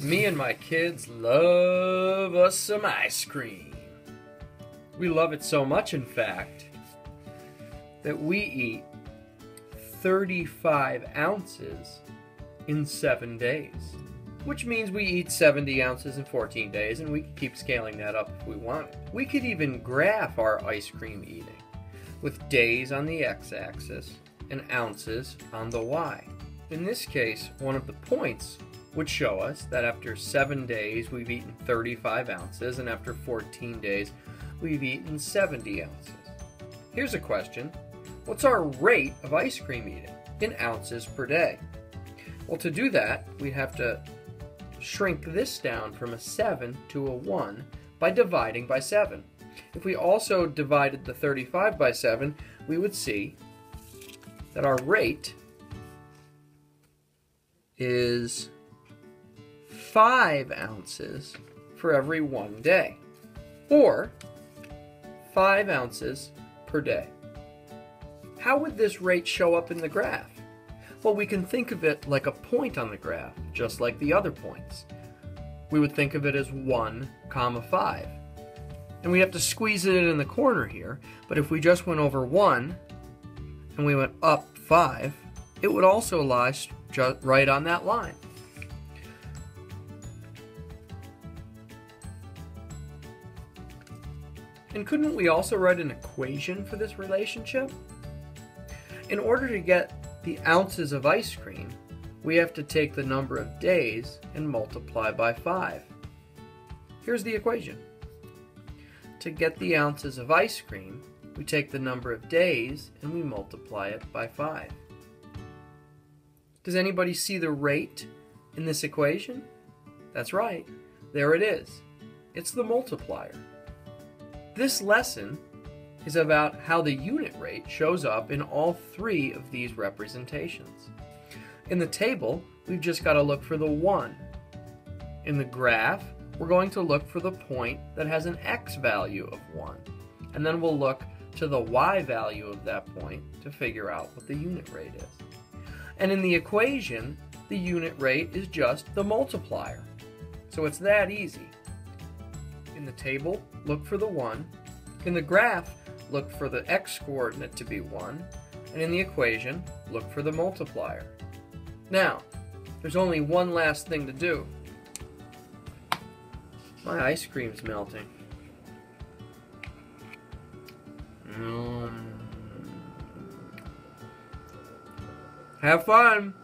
Me and my kids love us some ice cream. We love it so much, in fact, that we eat 35 ounces in 7 days. Which means we eat 70 ounces in 14 days, and we can keep scaling that up if we want. We could even graph our ice cream eating with days on the x-axis and ounces on the y. In this case, one of the points would show us that after 7 days we've eaten 35 ounces, and after 14 days we've eaten 70 ounces. Here's a question. What's our rate of ice cream eating in ounces per day? Well, to do that, we'd have to shrink this down from a 7 to a 1 by dividing by 7. If we also divided the 35 by 7, we would see that our rate is 5 ounces for every 1 day, or 5 ounces per day. How would this rate show up in the graph? Well, we can think of it like a point on the graph, just like the other points. We would think of it as 1, 5. And we have to squeeze it in the corner here, but if we just went over 1 and we went up 5, it would also lie just right on that line. And couldn't we also write an equation for this relationship? In order to get the ounces of ice cream, we have to take the number of days and multiply by 5. Here's the equation. To get the ounces of ice cream, we take the number of days and we multiply it by 5. Does anybody see the rate in this equation? That's right, there it is. It's the multiplier. This lesson is about how the unit rate shows up in all 3 of these representations. In the table, we've just got to look for the 1. In the graph, we're going to look for the point that has an x value of 1. And then we'll look to the y value of that point to figure out what the unit rate is. And in the equation, the unit rate is just the multiplier. So it's that easy. In the table, look for the 1. In the graph, look for the x-coordinate to be 1. And in the equation, look for the multiplier. Now, there's only one last thing to do. My ice cream's melting. Have fun!